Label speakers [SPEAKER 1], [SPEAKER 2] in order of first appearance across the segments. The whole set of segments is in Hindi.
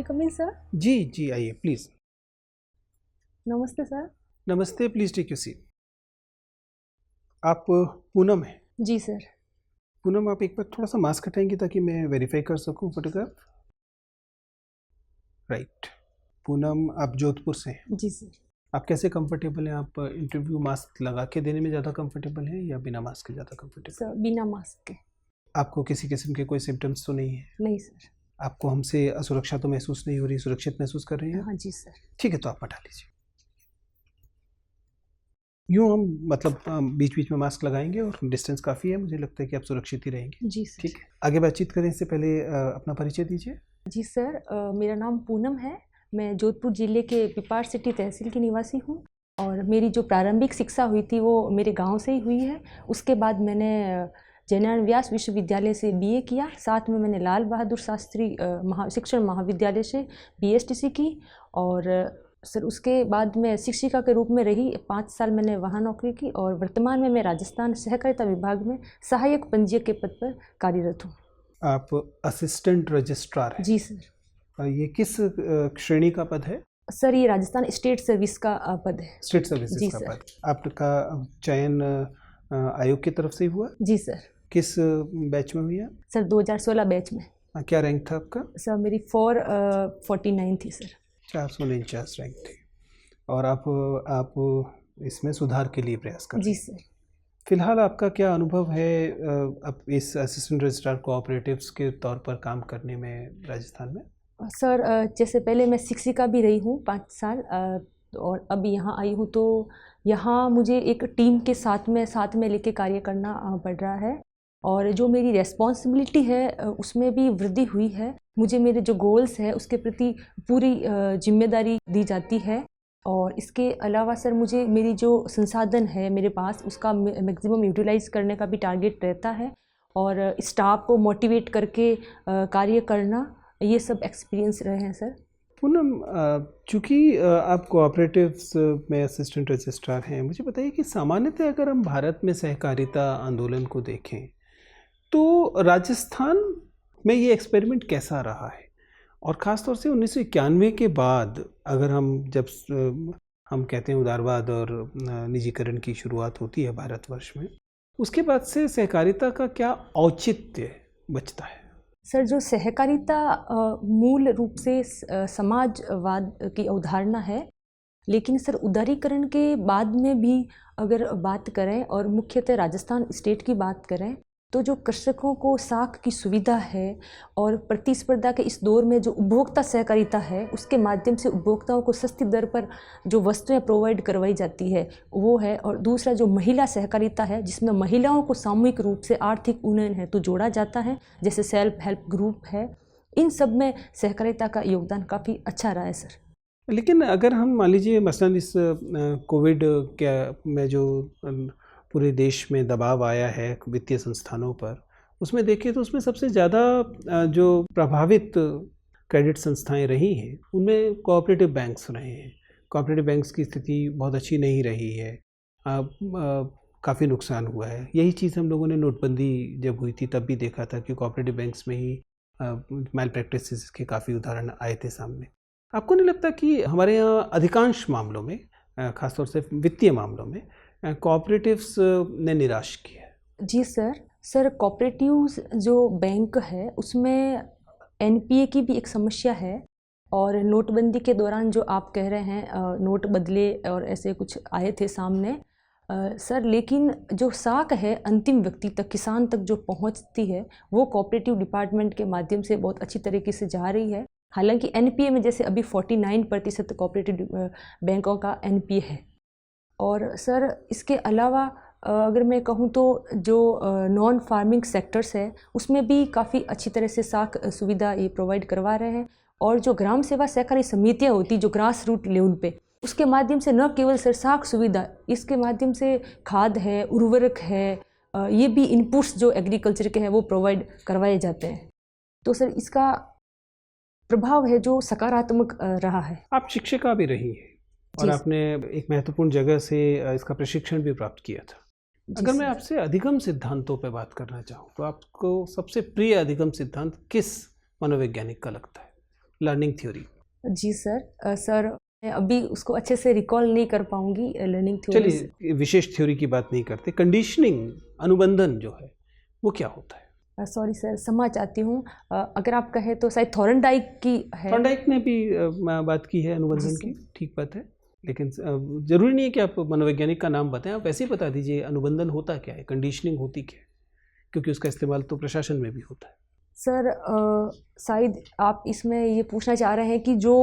[SPEAKER 1] कम इन सर?
[SPEAKER 2] जी जी, आइए प्लीज़।
[SPEAKER 1] नमस्ते सर।
[SPEAKER 2] नमस्ते, प्लीज़ टेक योर सीट। आप पूनम हैं?
[SPEAKER 1] जी सर।
[SPEAKER 2] पूनम, आप एक बार थोड़ा सा मास्क हटाएंगे ताकि मैं वेरीफाई कर सकूं फोटोग्राफ। राइट। पूनम, आप जोधपुर से हैं?
[SPEAKER 1] जी सर।
[SPEAKER 2] आप कैसे कंफर्टेबल हैं? आप इंटरव्यू मास्क लगा के देने में ज़्यादा कंफर्टेबल हैं या बिना मास्क के ज़्यादा कंफर्टेबल?
[SPEAKER 1] सर बिना मास्क के।
[SPEAKER 2] आपको किसी किस्म के कोई सिम्टम्स तो नहीं है?
[SPEAKER 1] नहीं सर।
[SPEAKER 2] आपको हमसे असुरक्षा तो महसूस नहीं हो रही, सुरक्षित महसूस कर रही हैं?
[SPEAKER 1] हाँ जी सर।
[SPEAKER 2] ठीक है, तो आप हटा लीजिए। यूँ हम मतलब बीच बीच में मास्क लगाएंगे और डिस्टेंस काफ़ी है, मुझे लगता है कि आप सुरक्षित ही रहेंगे।
[SPEAKER 1] जी सर।
[SPEAKER 2] ठीक है, आगे बातचीत करें इससे पहले अपना परिचय दीजिए।
[SPEAKER 1] जी सर, मेरा नाम पूनम है। मैं जोधपुर जिले के पिपाड़ सिटी तहसील की निवासी हूँ और मेरी जो प्रारंभिक शिक्षा हुई थी वो मेरे गांव से ही हुई है। उसके बाद मैंने जयनारायण व्यास विश्वविद्यालय से बीए किया, साथ में मैंने लाल बहादुर शास्त्री शिक्षण महाविद्यालय से बीएसटीसी की और सर उसके बाद मैं शिक्षिका के रूप में रही। 5 साल मैंने वहाँ नौकरी की और वर्तमान में मैं राजस्थान सहकारिता विभाग में सहायक पंजीयक के पद पर कार्यरत हूँ।
[SPEAKER 2] आप असिस्टेंट रजिस्ट्रार हैं?
[SPEAKER 1] जी सर।
[SPEAKER 2] ये किस श्रेणी का पद है?
[SPEAKER 1] सर ये राजस्थान स्टेट सर्विस का पद है।
[SPEAKER 2] स्टेट सर्विसेज
[SPEAKER 1] जी
[SPEAKER 2] का
[SPEAKER 1] सर।
[SPEAKER 2] पद। आपका चयन आयोग की तरफ से ही हुआ?
[SPEAKER 1] जी सर।
[SPEAKER 2] किस बैच में हुई?
[SPEAKER 1] सर 2016 बैच में।
[SPEAKER 2] क्या रैंक था आपका?
[SPEAKER 1] सर मेरी 449 थी सर।
[SPEAKER 2] 449 रैंक थी। और आप इसमें सुधार के लिए प्रयास कर रहे
[SPEAKER 1] जी
[SPEAKER 2] हैं?
[SPEAKER 1] सर।
[SPEAKER 2] फिलहाल आपका क्या अनुभव है अब इस असिस्टेंट रजिस्ट्रार कोऑपरेटिव्स के तौर पर काम करने में राजस्थान में?
[SPEAKER 1] सर जैसे पहले मैं शिक्षिका भी रही हूँ 5 साल और अब यहाँ आई हूँ तो यहाँ मुझे एक टीम के साथ में लेके कार्य करना पड़ रहा है और जो मेरी रेस्पॉन्सिबिलिटी है उसमें भी वृद्धि हुई है। मुझे मेरे जो गोल्स है उसके प्रति पूरी जिम्मेदारी दी जाती है और इसके अलावा सर मुझे मेरी जो संसाधन है मेरे पास उसका मैक्सिमम यूटिलाइज करने का भी टारगेट रहता है और स्टाफ को मोटिवेट करके कार्य करना, ये सब एक्सपीरियंस रहे हैं सर।
[SPEAKER 2] पूनम, चूँकि आप कोऑपरेटिव्स में असिस्टेंट रजिस्ट्रार हैं, मुझे बताइए कि सामान्यतः अगर हम भारत में सहकारिता आंदोलन को देखें तो राजस्थान में ये एक्सपेरिमेंट कैसा रहा है? और ख़ास तौर से 1991 के बाद अगर हम कहते हैं उदारवाद और निजीकरण की शुरुआत होती है भारतवर्ष में, उसके बाद से सहकारिता का क्या औचित्य बचता है?
[SPEAKER 1] सर जो सहकारिता मूल रूप से समाजवाद की अवधारणा है, लेकिन सर उदारीकरण के बाद में भी अगर बात करें और मुख्यतः राजस्थान स्टेट की बात करें तो जो कृषकों को साख की सुविधा है और प्रतिस्पर्धा के इस दौर में जो उपभोक्ता सहकारिता है उसके माध्यम से उपभोक्ताओं को सस्ती दर पर जो वस्तुएं प्रोवाइड करवाई जाती है वो है। और दूसरा जो महिला सहकारिता है जिसमें महिलाओं को सामूहिक रूप से आर्थिक उन्नयन हेतु जोड़ा जाता है, जैसे सेल्फ हेल्प ग्रुप है, इन सब में सहकारिता का योगदान काफ़ी अच्छा रहा है सर।
[SPEAKER 2] लेकिन अगर हम मान लीजिए मसलन इस कोविड में जो पूरे देश में दबाव आया है वित्तीय संस्थानों पर, उसमें देखें तो उसमें सबसे ज़्यादा जो प्रभावित क्रेडिट संस्थाएं रही हैं उनमें कोऑपरेटिव बैंक्स रहे हैं। कोऑपरेटिव बैंक्स की स्थिति बहुत अच्छी नहीं रही है, काफ़ी नुकसान हुआ है। यही चीज़ हम लोगों ने नोटबंदी जब हुई थी तब भी देखा था कि कोऑपरेटिव बैंक्स में ही मैल प्रैक्टिसेस के काफ़ी उदाहरण आए थे सामने। आपको नहीं लगता कि हमारे यहाँ अधिकांश मामलों में, ख़ासतौर से वित्तीय मामलों में, कोऑपरेटिव्स ने निराश किया है?
[SPEAKER 1] जी सर कोऑपरेटिव्स जो बैंक है उसमें एनपीए की भी एक समस्या है और नोटबंदी के दौरान जो आप कह रहे हैं नोट बदले और ऐसे कुछ आए थे सामने सर, लेकिन जो साख है अंतिम व्यक्ति तक, किसान तक जो पहुंचती है वो कोऑपरेटिव डिपार्टमेंट के माध्यम से बहुत अच्छी तरीके से जा रही है। हालांकि एनपीए में जैसे अभी 49% कोऑपरेटिव बैंकों का एनपीए है। और सर इसके अलावा अगर मैं कहूँ तो जो नॉन फार्मिंग सेक्टर्स है उसमें भी काफ़ी अच्छी तरह से साख सुविधा ये प्रोवाइड करवा रहे हैं और जो ग्राम सेवा सहकारी समितियाँ होती जो ग्रास रूट लेवल पे, उसके माध्यम से न केवल सर साख सुविधा, इसके माध्यम से खाद है, उर्वरक है, ये भी इनपुट्स जो एग्रीकल्चर के हैं वो प्रोवाइड करवाए जाते हैं। तो सर इसका प्रभाव है जो सकारात्मक रहा है।
[SPEAKER 2] आप शिक्षिका भी रही हैं और आपने एक महत्वपूर्ण जगह से इसका प्रशिक्षण भी प्राप्त किया था। अगर मैं आपसे अधिगम सिद्धांतों पे बात करना चाहूँ तो आपको सबसे प्रिय अधिगम सिद्धांत किस मनोवैज्ञानिक का लगता है? Learning theory?
[SPEAKER 1] जी सर। सर मैं अभी उसको अच्छे से रिकॉल नहीं कर पाऊंगी लर्निंग थ्योरी।
[SPEAKER 2] चलिए विशेष थ्योरी की बात नहीं करते, कंडीशनिंग अनुबंधन जो है वो क्या होता है?
[SPEAKER 1] सॉरी सर, क्षमा चाहती हूँ। अगर आप कहें तो शायद थॉर्नडाइक की है।
[SPEAKER 2] थॉर्नडाइक ने भी बात की है अनुबंधन
[SPEAKER 1] जी
[SPEAKER 2] की,
[SPEAKER 1] सर।
[SPEAKER 2] ठीक बात है। लेकिन जरूरी नहीं है कि आप मनोवैज्ञानिक का नाम बताएं, आप ऐसे ही बता दीजिए अनुबंधन होता क्या है, कंडीशनिंग होती क्या है, क्योंकि उसका इस्तेमाल तो प्रशासन में भी होता है।
[SPEAKER 1] सर शायद आप इसमें ये पूछना चाह रहे हैं कि जो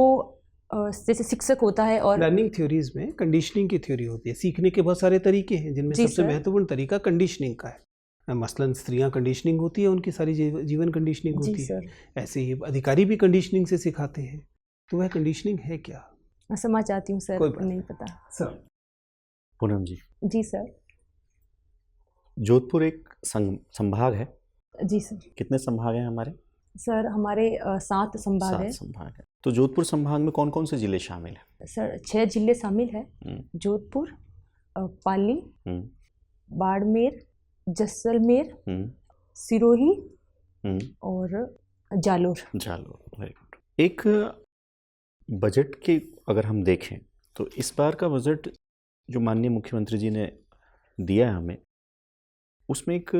[SPEAKER 1] जैसे शिक्षक होता है और
[SPEAKER 2] लर्निंग थ्योरीज में कंडीशनिंग की थ्योरी होती है। सीखने के बहुत सारे तरीके हैं जिनमें
[SPEAKER 1] जी
[SPEAKER 2] सबसे
[SPEAKER 1] सर।
[SPEAKER 2] महत्वपूर्ण तरीका कंडीशनिंग का है। मसलन स्त्रियां कंडीशनिंग होती है, उनकी सारी जीवन कंडीशनिंग
[SPEAKER 1] जी
[SPEAKER 2] होती है।
[SPEAKER 1] सर।
[SPEAKER 2] ऐसे ही अधिकारी भी कंडीशनिंग से सिखाते हैं। तो वह कंडीशनिंग है क्या?
[SPEAKER 1] क्षमा चाहती हूँ सर,
[SPEAKER 2] कोई बात
[SPEAKER 1] नहीं पता।
[SPEAKER 2] सर।
[SPEAKER 3] पूनम जी,
[SPEAKER 1] जी सर।
[SPEAKER 3] जोधपुर एक संभाग है।
[SPEAKER 1] जी सर।
[SPEAKER 3] कितने संभाग हैं हमारे?
[SPEAKER 1] सर हमारे 7 संभाग
[SPEAKER 3] 7
[SPEAKER 1] है।
[SPEAKER 3] संभाग है। तो जोधपुर संभाग में कौन कौन से जिले शामिल हैं?
[SPEAKER 1] सर 6 जिले शामिल है। जोधपुर, पाली, बाड़मेर, जैसलमेर, सिरोही और जालोर।
[SPEAKER 3] Jalore, very good. एक बजट के अगर हम देखें तो इस बार का बजट जो माननीय मुख्यमंत्री जी ने दिया है हमें, उसमें एक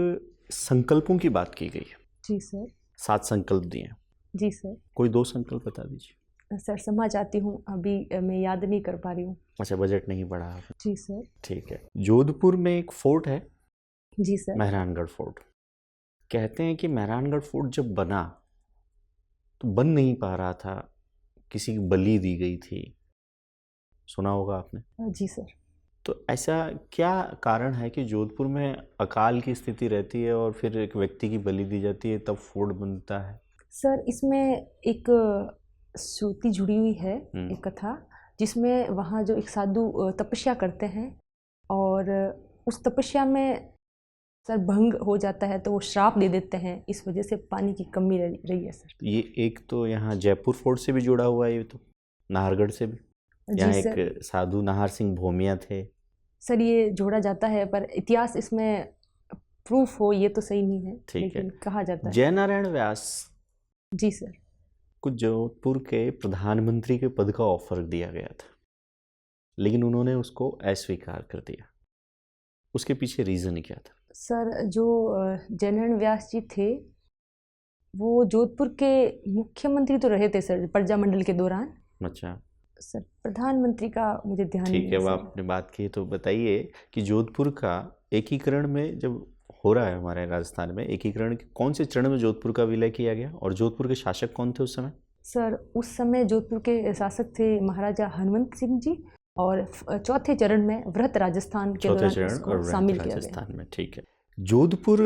[SPEAKER 3] संकल्पों की बात की गई है।
[SPEAKER 1] जी सर।
[SPEAKER 3] 7 संकल्प दिए हैं।
[SPEAKER 1] जी सर।
[SPEAKER 3] कोई 2 संकल्प बता दीजिए।
[SPEAKER 1] सर क्षमा चाहती हूँ, अभी मैं याद नहीं कर पा रही हूँ।
[SPEAKER 3] अच्छा, बजट नहीं बढ़ा आपने।
[SPEAKER 1] जी सर।
[SPEAKER 3] ठीक है। जोधपुर में एक फोर्ट है,
[SPEAKER 1] जी सर।
[SPEAKER 3] मेहरानगढ़ फोर्ट। कहते हैं कि मेहरानगढ़ फोर्ट जब बना तो बन नहीं पा रहा था, किसी की बलि दी गई थी, सुना होगा आपने।
[SPEAKER 1] जी सर।
[SPEAKER 3] तो ऐसा क्या कारण है कि जोधपुर में अकाल की स्थिति रहती है और फिर एक व्यक्ति की बलि दी जाती है तब फोर्ट बनता है?
[SPEAKER 1] सर इसमें एक श्रुति जुड़ी हुई है, एक कथा, जिसमें वहाँ जो एक साधु तपस्या करते हैं और उस तपस्या में सर भंग हो जाता है तो वो श्राप दे देते हैं, इस वजह से पानी की कमी रही है सर।
[SPEAKER 3] ये एक तो यहाँ जयपुर फोर्ट से भी जुड़ा हुआ है, ये तो नाहरगढ़ से भी। यहाँ एक साधु नाहर सिंह भोमिया थे।
[SPEAKER 1] सर ये जोड़ा जाता है पर इतिहास इसमें प्रूफ हो ये तो सही नहीं है, लेकिन कहा जाता है।
[SPEAKER 3] जयनारायण व्यास
[SPEAKER 1] जी सर
[SPEAKER 3] को जोधपुर के प्रधानमंत्री के पद का ऑफर दिया गया था, लेकिन उन्होंने उसको अस्वीकार कर दिया। उसके पीछे रीज़न क्या था?
[SPEAKER 1] सर जो जयनारायण व्यास जी थे वो जोधपुर के मुख्यमंत्री तो रहे थे सर प्रजामंडल के दौरान।
[SPEAKER 3] अच्छा
[SPEAKER 1] सर प्रधानमंत्री का मुझे ध्यान नहीं है।
[SPEAKER 3] ठीक है, वो आपने बात की तो बताइए कि जोधपुर का एकीकरण में जब हो रहा है हमारे राजस्थान में, एकीकरण के कौन से चरण में जोधपुर का विलय किया गया और जोधपुर के शासक कौन थे उस समय?
[SPEAKER 1] सर उस समय जोधपुर के शासक थे महाराजा हनुमंत सिंह जी और चौथे चरण में वृहत राजस्थान के दौरान इसको शामिल किया गया।
[SPEAKER 3] राजस्थान में, ठीक है। जोधपुर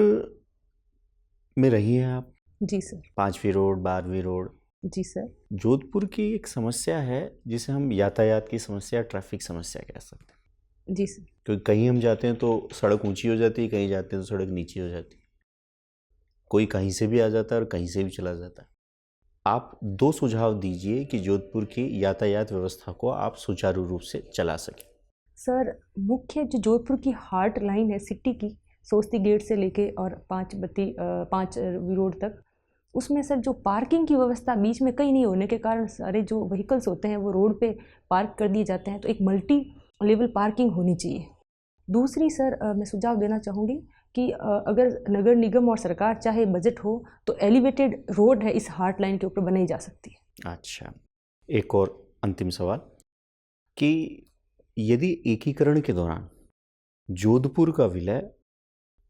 [SPEAKER 3] में रही हैं आप?
[SPEAKER 1] जी सर।
[SPEAKER 3] 5वीं रोड, 12वीं रोड।
[SPEAKER 1] जी सर।
[SPEAKER 3] जोधपुर की एक समस्या है जिसे हम यातायात की समस्या, ट्रैफिक समस्या कह सकते हैं।
[SPEAKER 1] जी सर।
[SPEAKER 3] क्योंकि कहीं हम जाते हैं तो सड़क ऊंची हो जाती है, कहीं जाते हैं तो सड़क नीची हो जाती है, कोई कहीं से भी आ जाता है और कहीं से भी चला जाता है। आप 2 सुझाव दीजिए कि जोधपुर की यातायात व्यवस्था को आप सुचारू रूप से चला सकें।
[SPEAKER 1] सर मुख्य जो जोधपुर की हार्ट लाइन है सिटी की, सोस्ती गेट से लेके और 5वीं रोड तक, उसमें सर जो पार्किंग की व्यवस्था बीच में कहीं नहीं होने के कारण सारे जो व्हीकल्स होते हैं वो रोड पे पार्क कर दिए जाते हैं, तो एक मल्टी लेवल पार्किंग होनी चाहिए। दूसरी सर मैं सुझाव देना चाहूँगी कि अगर नगर निगम और सरकार चाहे बजट हो तो एलिवेटेड रोड है इस हार्ट लाइन के ऊपर बनाई जा सकती है।
[SPEAKER 3] अच्छा, एक और अंतिम सवाल कि यदि एकीकरण के दौरान जोधपुर का विलय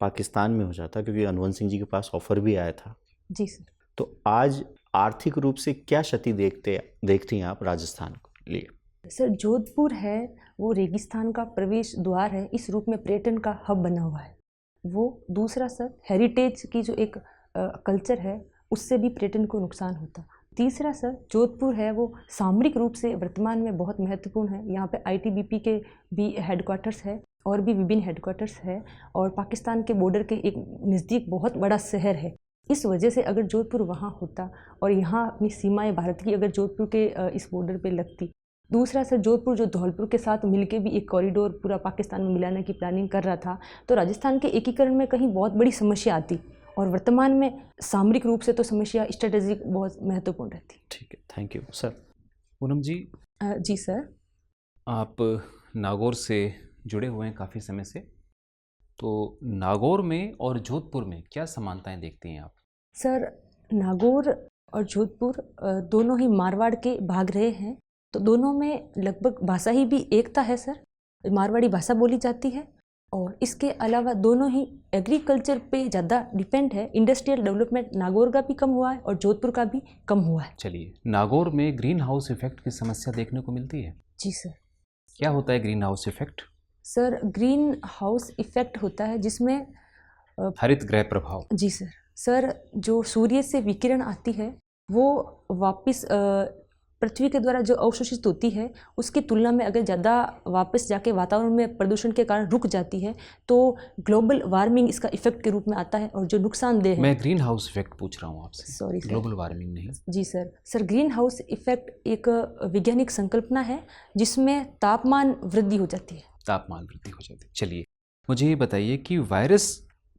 [SPEAKER 3] पाकिस्तान में हो जाता, क्योंकि हनुमंत सिंह जी के पास ऑफर भी आया था।
[SPEAKER 1] जी सर।
[SPEAKER 3] तो आज आर्थिक रूप से क्या क्षति देखती हैं आप राजस्थान के लिए?
[SPEAKER 1] सर जोधपुर है वो रेगिस्तान का प्रवेश द्वार है, इस रूप में पर्यटन का हब बना हुआ है वो। दूसरा सर हेरिटेज की जो एक कल्चर है उससे भी पर्यटन को नुकसान होता। तीसरा सर जोधपुर है वो सामरिक रूप से वर्तमान में बहुत महत्वपूर्ण है, यहाँ पे ITBP के भी हेडक्वार्टर्स है और भी विभिन्न हेडक्वार्टर्स है और पाकिस्तान के बॉर्डर के एक नज़दीक बहुत बड़ा शहर है। इस वजह से अगर जोधपुर वहाँ होता और यहाँ अपनी सीमाएं भारत की अगर जोधपुर के इस बॉर्डर पे लगती। दूसरा सर जोधपुर जो धौलपुर के साथ मिलके भी एक कॉरिडोर पूरा पाकिस्तान में मिलाने की प्लानिंग कर रहा था, तो राजस्थान के एकीकरण में कहीं बहुत बड़ी समस्या आती और वर्तमान में सामरिक रूप से तो समस्या स्ट्रेटेजिक बहुत महत्वपूर्ण रहती है।
[SPEAKER 4] ठीक है, thank you sir. Poonam ji,
[SPEAKER 1] जी सर।
[SPEAKER 4] आप नागौर से जुड़े हुए हैं काफ़ी समय से, तो नागौर में और जोधपुर में क्या समानताएं देखती हैं आप?
[SPEAKER 1] सर, नागौर और जोधपुर दोनों ही मारवाड़ के भाग रहे हैं, तो दोनों में लगभग भाषा ही भी एकता है सर। मारवाड़ी भाषा बोली जाती है और इसके अलावा दोनों ही एग्रीकल्चर पे ज़्यादा डिपेंड है। इंडस्ट्रियल डेवलपमेंट नागौर का भी कम हुआ है और जोधपुर का भी कम हुआ है।
[SPEAKER 4] चलिए, नागौर में ग्रीन हाउस इफेक्ट की समस्या देखने को मिलती है।
[SPEAKER 1] जी सर।
[SPEAKER 4] क्या होता है green house effect?
[SPEAKER 1] Sir, greenhouse effect होता है जिसमें
[SPEAKER 4] हरित गृह प्रभाव।
[SPEAKER 1] जी सर। सर, जो सूर्य से विकिरण आती है वो वापस पृथ्वी के द्वारा जो अवशोषित होती है उसकी तुलना में अगर ज़्यादा वापस जाके वातावरण में प्रदूषण के कारण रुक जाती है तो ग्लोबल वार्मिंग इसका इफेक्ट के रूप में आता है और जो नुकसानदेह है।
[SPEAKER 4] मैं ग्रीन हाउस इफेक्ट पूछ रहा हूँ आपसे,
[SPEAKER 1] सॉरी सर।
[SPEAKER 4] ग्लोबल वार्मिंग नहीं।
[SPEAKER 1] जी sir. Sir, greenhouse effect एक वैज्ञानिक संकल्पना है जिसमें तापमान वृद्धि हो जाती है।
[SPEAKER 4] तापमान वृद्धि हो जाती है। चलिए, मुझे ये बताइए कि वायरस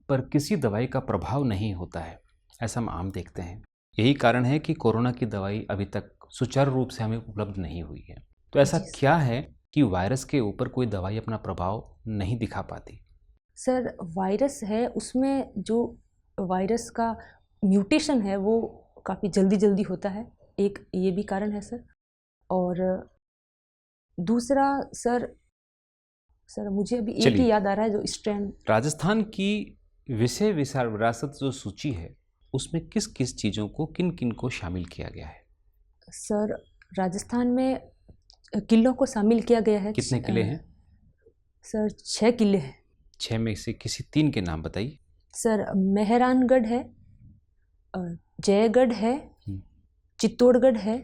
[SPEAKER 4] पर किसी दवाई का प्रभाव नहीं होता है, ऐसा हम आम देखते हैं। यही कारण है कि कोरोना की दवाई अभी तक सुचारू रूप से हमें उपलब्ध नहीं हुई है। तो ऐसा क्या है कि वायरस के ऊपर कोई दवाई अपना प्रभाव नहीं दिखा पाती?
[SPEAKER 1] सर, वायरस है उसमें जो वायरस का म्यूटेशन है वो काफ़ी जल्दी जल्दी होता है, एक ये भी कारण है सर। और दूसरा सर मुझे अभी एक ही याद आ रहा है जो स्ट्रेन।
[SPEAKER 4] राजस्थान की विषय विरासत जो सूची है उसमें किस किस चीज़ों को, किन किन को शामिल किया गया है?
[SPEAKER 1] सर, राजस्थान में किलों को शामिल किया गया है।
[SPEAKER 4] कितने किले हैं?
[SPEAKER 1] सर, 6 किले हैं।
[SPEAKER 4] 6 में से किसी 3 के नाम बताइए।
[SPEAKER 1] सर, मेहरानगढ़ है, जयगढ़ है, चित्तौड़गढ़ है।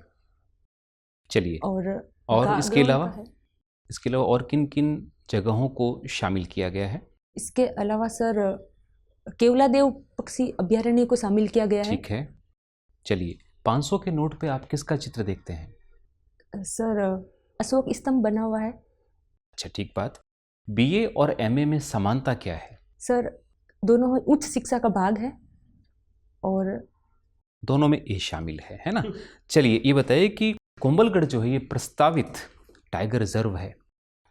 [SPEAKER 4] चलिए,
[SPEAKER 1] और
[SPEAKER 4] इसके अलावा और किन किन जगहों को शामिल किया गया है?
[SPEAKER 1] इसके अलावा सर केवलादेव पक्षी अभ्यारण्य को शामिल किया गया है।
[SPEAKER 4] ठीक है। चलिए, 500 के नोट पे आप किसका चित्र देखते हैं?
[SPEAKER 1] सर, अशोक स्तंभ बना हुआ है।
[SPEAKER 4] अच्छा, ठीक बात। बीए और एमए में समानता क्या है?
[SPEAKER 1] सर, दोनों में उच्च शिक्षा का भाग है और
[SPEAKER 4] दोनों में ए शामिल है ना? चलिए, ये बताइए कि कुंभलगढ़ जो है ये प्रस्तावित टाइगर रिजर्व है।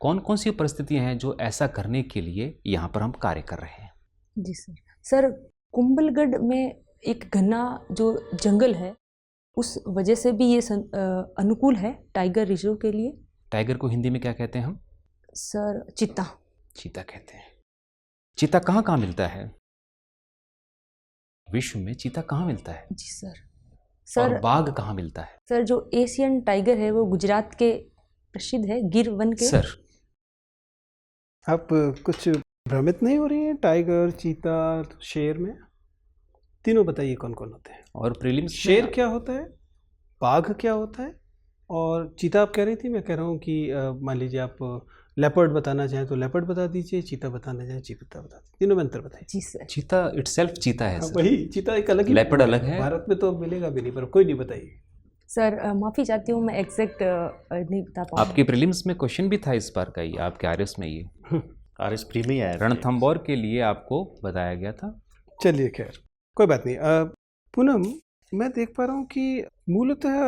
[SPEAKER 4] कौन कौन सी परिस्थितियां हैं जो ऐसा करने के लिए यहाँ पर हम कार्य कर रहे हैं?
[SPEAKER 1] जी सर। सर, कुंभलगढ़ में एक घना जो जंगल है उस वजह से भी ये अनुकूल है टाइगर रिजर्व के लिए।
[SPEAKER 4] टाइगर को हिंदी में क्या कहते हैं हम?
[SPEAKER 1] सर, चीता।
[SPEAKER 4] चीता कहते हैं। चीता कहाँ कहाँ मिलता है विश्व में? चीता कहाँ मिलता है?
[SPEAKER 1] जी सर।
[SPEAKER 4] और बाघ कहाँ मिलता है?
[SPEAKER 1] सर, जो एशियन टाइगर है वो गुजरात के प्रसिद्ध है, गिर वन के।
[SPEAKER 4] सर,
[SPEAKER 2] आप कुछ भ्रमित नहीं हो रही हैं? टाइगर, चीता, शेर में तीनों बताइए कौन कौन होते हैं।
[SPEAKER 4] और प्रीलिम्स
[SPEAKER 2] शेर क्या होता है, बाघ क्या होता है, और चीता आप कह रही थी। मैं कह रहा हूँ कि मान लीजिए आप लेपर्ड बताना चाहें तो लेपर्ड बता दीजिए, चीता बताना चाहें चीता बता दीजिए। तीनों में अंतर बताइए।
[SPEAKER 1] जी सर।
[SPEAKER 4] चीता इटसेल्फ चीता है सर।
[SPEAKER 2] वही चीता एक अलग ही,
[SPEAKER 4] लेपर्ड अलग है।
[SPEAKER 2] भारत में तो मिलेगा भी नहीं, पर कोई नहीं, बताइए।
[SPEAKER 1] सर, माफ़ी चाहती हूँ, मैं एग्जैक्ट नहीं बता पाऊँ।
[SPEAKER 4] आपके प्रीलिम्स में क्वेश्चन भी था इस बार का ही, आपके आरएस में ये
[SPEAKER 3] आरएस प्री में ही आया।
[SPEAKER 4] रणथंबोर के लिए आपको बताया गया था।
[SPEAKER 2] चलिए, खैर कोई बात नहीं। पूनम, मैं देख पा रहा हूँ कि मूलतः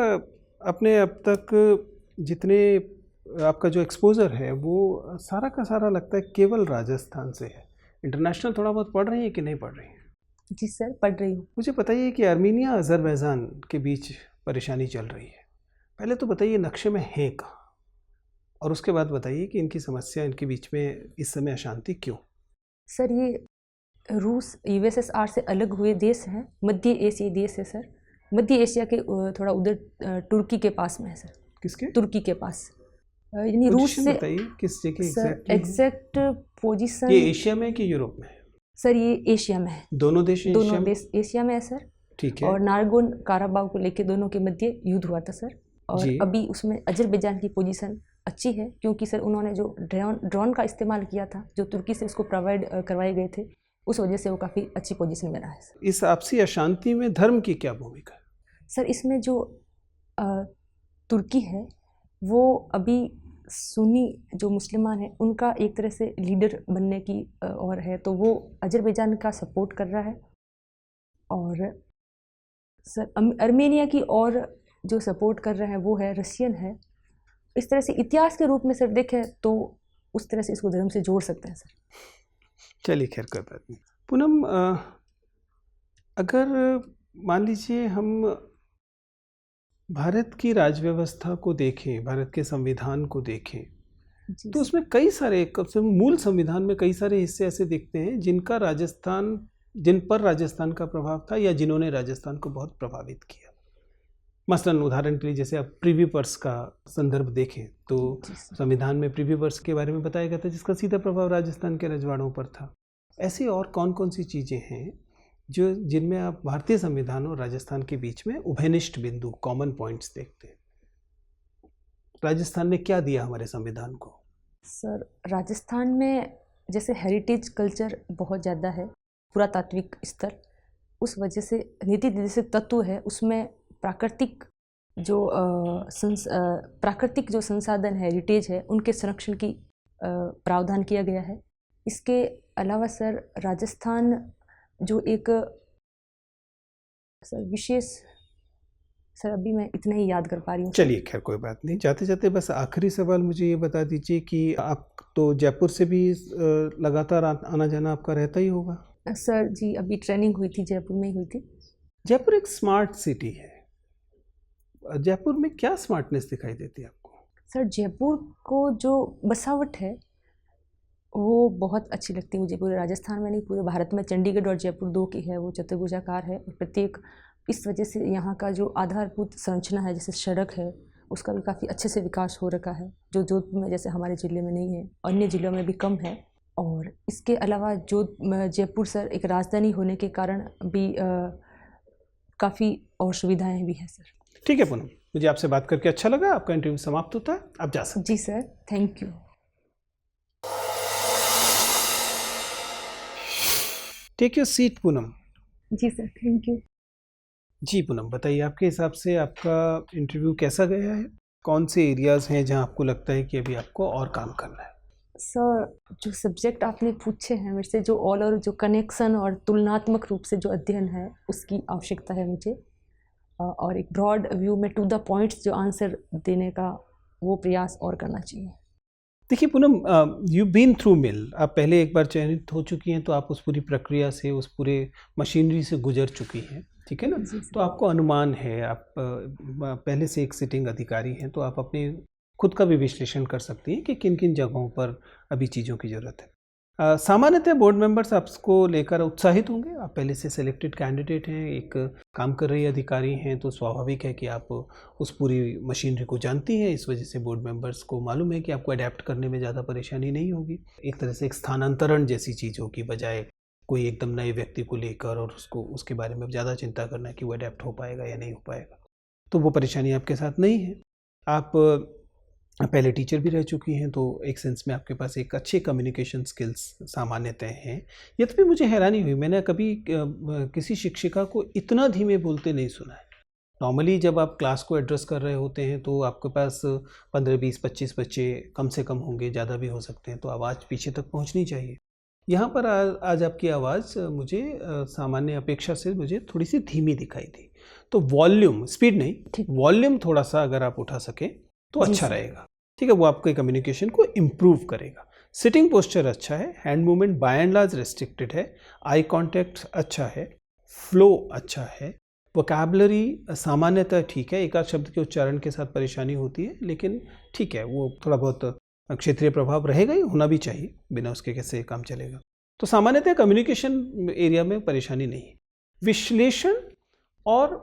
[SPEAKER 2] अपने अब तक जितने आपका जो एक्सपोजर है वो सारा का सारा लगता है केवल राजस्थान से है। इंटरनेशनल थोड़ा बहुत पढ़ रही हैं कि नहीं पढ़ रही हैं?
[SPEAKER 1] जी सर, पढ़ रही हूँ।
[SPEAKER 2] मुझे बताइए कि आर्मीनिया अजरबैजान के बीच परेशानी चल रही है। पहले तो बताइए नक्शे में है कहाँ, और उसके बाद बताइए कि इनकी समस्या, इनके बीच में इस समय अशांति क्यों?
[SPEAKER 1] सर, ये रूस यूएसएसआर से अलग हुए देश हैं, मध्य एशियाई देश है सर। मध्य एशिया के थोड़ा उधर तुर्की के पास में है सर।
[SPEAKER 2] किसके?
[SPEAKER 1] तुर्की के पास। यानी रूस से।
[SPEAKER 2] बताइए किस जगह
[SPEAKER 1] एग्जैक्ट पोजीशन।
[SPEAKER 2] ये एशिया में कि यूरोप में?
[SPEAKER 1] सर, ये एशिया में है।
[SPEAKER 2] दोनों देश
[SPEAKER 1] एशिया में है सर।
[SPEAKER 2] ठीक है।
[SPEAKER 1] और नारगोन काराबाग को लेके दोनों के मध्य युद्ध हुआ था सर। और अभी उसमें अजरबैजान की पोजीशन अच्छी है क्योंकि सर उन्होंने जो ड्रोन का इस्तेमाल किया था जो तुर्की से उसको प्रोवाइड करवाए गए थे, उस वजह से वो काफ़ी अच्छी पोजीशन में रहा है सर।
[SPEAKER 2] इस आपसी अशांति में धर्म की क्या भूमिका है?
[SPEAKER 1] सर, इसमें जो तुर्की है वो अभी सुन्नी जो मुसलमान है उनका एक तरह से लीडर बनने की और है, तो वो अजरबैजान का सपोर्ट कर रहा है। और सर अर्मेनिया की और जो सपोर्ट कर रहे हैं वो है रशियन है। इस तरह से इतिहास के रूप में सर देखें तो उस तरह से इसको धर्म से जोड़ सकते हैं सर।
[SPEAKER 2] चलिए खैर कोई बात नहीं। पूनम, अगर मान लीजिए हम भारत की राज व्यवस्था को देखें, भारत के संविधान को देखें, तो उसमें कई सारे मूल संविधान में कई सारे हिस्से ऐसे दिखते हैं जिन पर राजस्थान का प्रभाव था या जिन्होंने राजस्थान को बहुत प्रभावित किया। मसलन उदाहरण के लिए जैसे आप प्रिवी पर्स का संदर्भ देखें तो संविधान में प्रिवी पर्स के बारे में बताया गया था जिसका सीधा प्रभाव राजस्थान के रजवाड़ों पर था। ऐसी और कौन कौन सी चीज़ें हैं जिनमें आप भारतीय संविधान और राजस्थान के बीच में उभयनिष्ठ बिंदु, कॉमन पॉइंट्स देखते हैं? राजस्थान ने क्या दिया हमारे संविधान को?
[SPEAKER 1] सर राजस्थान में जैसे हेरिटेज कल्चर बहुत ज़्यादा है, पुरातात्विक स्तर, उस वजह से नीति निर्देशक तत्व है उसमें प्राकृतिक जो संसाधन है, हेरिटेज है, उनके संरक्षण की प्रावधान किया गया है। इसके अलावा सर राजस्थान जो एक सर विशेष, सर अभी मैं इतना ही याद कर पा रही हूँ।
[SPEAKER 2] चलिए खैर कोई बात नहीं। जाते जाते बस आखिरी सवाल मुझे ये बता दीजिए कि आप तो जयपुर से भी लगातार आना जाना आपका रहता ही होगा?
[SPEAKER 1] सर जी अभी ट्रेनिंग हुई थी, जयपुर में ही हुई थी।
[SPEAKER 2] जयपुर एक स्मार्ट सिटी है, जयपुर में क्या स्मार्टनेस दिखाई देती है आपको? सर
[SPEAKER 1] जयपुर को जो बसावट है वो बहुत अच्छी लगती है मुझे। पूरे राजस्थान में नहीं, पूरे भारत में चंडीगढ़ और जयपुर दो की है, वो चतुर्भुजाकार है और प्रत्येक, इस वजह से यहाँ का जो आधारभूत संरचना है जैसे सड़क है उसका भी काफ़ी अच्छे से विकास हो रखा है, जो जोधपुर में जैसे हमारे ज़िले में नहीं है, अन्य ज़िलों में भी कम है। और इसके अलावा जो जयपुर सर एक राजधानी होने के कारण भी काफ़ी और सुविधाएँ भी हैं सर।
[SPEAKER 2] ठीक है पूनम, मुझे आपसे बात करके अच्छा लगा। आपका इंटरव्यू समाप्त होता है, आप जा सकते हैं।
[SPEAKER 1] जी sir, thank you.
[SPEAKER 2] Take your seat Poonam.
[SPEAKER 1] जी सर, थैंक यू।
[SPEAKER 2] जी पूनम, बताइए आपके हिसाब से आपका इंटरव्यू कैसा गया है? कौन से एरियाज़ हैं जहां आपको लगता है कि अभी आपको और काम करना है?
[SPEAKER 1] सर जो सब्जेक्ट आपने पूछे हैं मेरे से, जो ऑल और जो कनेक्शन और तुलनात्मक रूप से जो अध्ययन है उसकी आवश्यकता है मुझे, और एक ब्रॉड व्यू में टू द पॉइंट्स जो आंसर देने का वो प्रयास और करना चाहिए।
[SPEAKER 2] देखिए पूनम, यू बीन थ्रू मिल, आप पहले एक बार चयनित हो चुकी हैं तो आप उस पूरी प्रक्रिया से, उस पूरे मशीनरी से गुजर चुकी हैं, ठीक है ना? तो आपको अनुमान है, आप पहले से एक सिटिंग अधिकारी हैं, तो आप अपने खुद का भी विश्लेषण कर सकती हैं कि किन किन जगहों पर अभी चीज़ों की ज़रूरत है। सामान्यतः बोर्ड मेंबर्स आपको लेकर उत्साहित होंगे। आप पहले से सिलेक्टेड कैंडिडेट हैं, एक काम कर रही अधिकारी हैं, तो स्वाभाविक है कि आप उस पूरी मशीनरी को जानती हैं। इस वजह से बोर्ड मेंबर्स को मालूम है कि आपको अडेप्ट करने में ज़्यादा परेशानी नहीं होगी। एक तरह से एक स्थानांतरण जैसी चीज़ होगी, बजाय कोई एकदम नए व्यक्ति को लेकर और उसके बारे में ज़्यादा चिंता करना कि वो अडेप्ट हो पाएगा या नहीं हो पाएगा, तो वो परेशानी आपके साथ नहीं है। आप पहले टीचर भी रह चुकी हैं, तो एक सेंस में आपके पास एक अच्छे कम्युनिकेशन स्किल्स सामान्यतः हैं। यद्यपि मुझे हैरानी हुई, मैंने कभी किसी शिक्षिका को इतना धीमे बोलते नहीं सुना है। नॉर्मली जब आप क्लास को एड्रेस कर रहे होते हैं तो आपके पास 15, 20, 25 बच्चे कम से कम होंगे, ज़्यादा भी हो सकते हैं, तो आवाज़ पीछे तक पहुंचनी चाहिए। यहाँ पर आज आपकी आवाज़ मुझे सामान्य अपेक्षा से मुझे थोड़ी सी धीमी दिखाई दी। तो वॉल्यूम, स्पीड नहीं, वॉल्यूम थोड़ा सा अगर आप उठा सकें तो अच्छा रहेगा, ठीक है? वो आपके कम्युनिकेशन को इम्प्रूव करेगा। सिटिंग पोस्चर अच्छा है, hand movement by and large restricted है, आई कांटेक्ट अच्छा है, फ्लो अच्छा है, वोकैबुलरी सामान्यतः ठीक है, एक आध शब्द के उच्चारण के साथ परेशानी होती है, लेकिन ठीक है, वो थोड़ा बहुत क्षेत्रीय प्रभाव रहेगा ही, होना भी चाहिए, बिना उसके कैसे काम चलेगा। तो सामान्यतः कम्युनिकेशन एरिया में परेशानी नहीं है। विश्लेषण और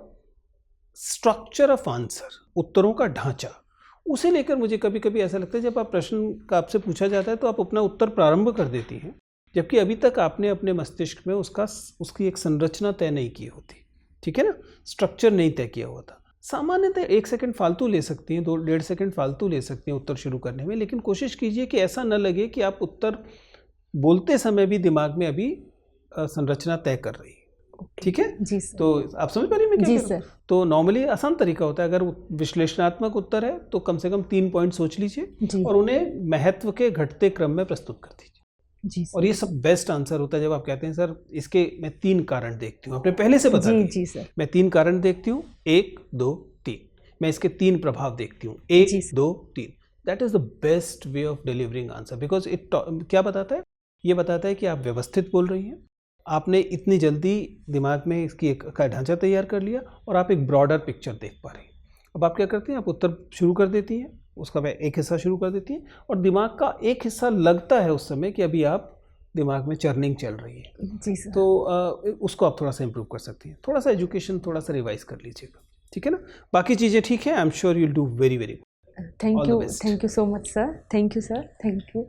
[SPEAKER 2] स्ट्रक्चर ऑफ आंसर, उत्तरों का ढांचा, उसे लेकर मुझे कभी कभी ऐसा लगता है जब आप प्रश्न का आपसे पूछा जाता है तो आप अपना उत्तर प्रारंभ कर देती हैं, जबकि अभी तक आपने अपने मस्तिष्क में उसकी एक संरचना तय नहीं की होती, ठीक है ना? स्ट्रक्चर नहीं तय किया हुआ था। सामान्यतः 1 सेकंड फालतू ले सकती हैं, 2-1.5 सेकंड फालतू ले सकती हैं उत्तर शुरू करने में, लेकिन कोशिश कीजिए कि ऐसा न लगे कि आप उत्तर बोलते समय भी दिमाग में अभी संरचना तय कर रही है, ठीक है
[SPEAKER 1] जी सर।
[SPEAKER 2] तो आप समझ पा रही हैं मैं क्या
[SPEAKER 1] जी
[SPEAKER 2] कह रहा हूं?
[SPEAKER 1] सर।
[SPEAKER 2] तो नॉर्मली आसान तरीका होता है, अगर विश्लेषणात्मक उत्तर है तो कम से कम 3 पॉइंट सोच लीजिए और उन्हें महत्व के घटते क्रम में प्रस्तुत कर दीजिए।
[SPEAKER 1] जी
[SPEAKER 2] और
[SPEAKER 1] सर।
[SPEAKER 2] ये सब बेस्ट आंसर होता है जब आप कहते हैं सर इसके मैं 3 कारण देखती हूँ, आपने पहले से बता
[SPEAKER 1] जी
[SPEAKER 2] दिया।
[SPEAKER 1] जी सर।
[SPEAKER 2] मैं 3 कारण देखती हूँ, 1 2 3, मैं इसके 3 प्रभाव देखती हूँ,
[SPEAKER 1] जी
[SPEAKER 2] 1
[SPEAKER 1] sir.
[SPEAKER 2] 2 3। That is the best way of delivering answer, because it क्या बताता है, ये बताता है कि आप व्यवस्थित बोल रही हैं, आपने इतनी जल्दी दिमाग में इसकी एक का ढांचा तैयार कर लिया और आप एक ब्रॉडर पिक्चर देख पा रही हैं। अब आप क्या करती हैं, आप उत्तर शुरू कर देती हैं, उसका वह एक हिस्सा शुरू कर देती हैं और दिमाग का एक हिस्सा लगता है उस समय कि अभी आप दिमाग में चर्निंग चल रही है,
[SPEAKER 1] जी सर।
[SPEAKER 2] तो उसको आप थोड़ा सा इम्प्रूव कर सकती हैं। थोड़ा सा एजुकेशन थोड़ा सा रिवाइज कर लीजिएगा, ठीक है ना। बाकी चीज़ें ठीक है, I am sure you will do very very good.
[SPEAKER 1] Thank
[SPEAKER 2] All the
[SPEAKER 1] you,
[SPEAKER 2] best.
[SPEAKER 1] Thank you so much sir, thank you sir, thank you.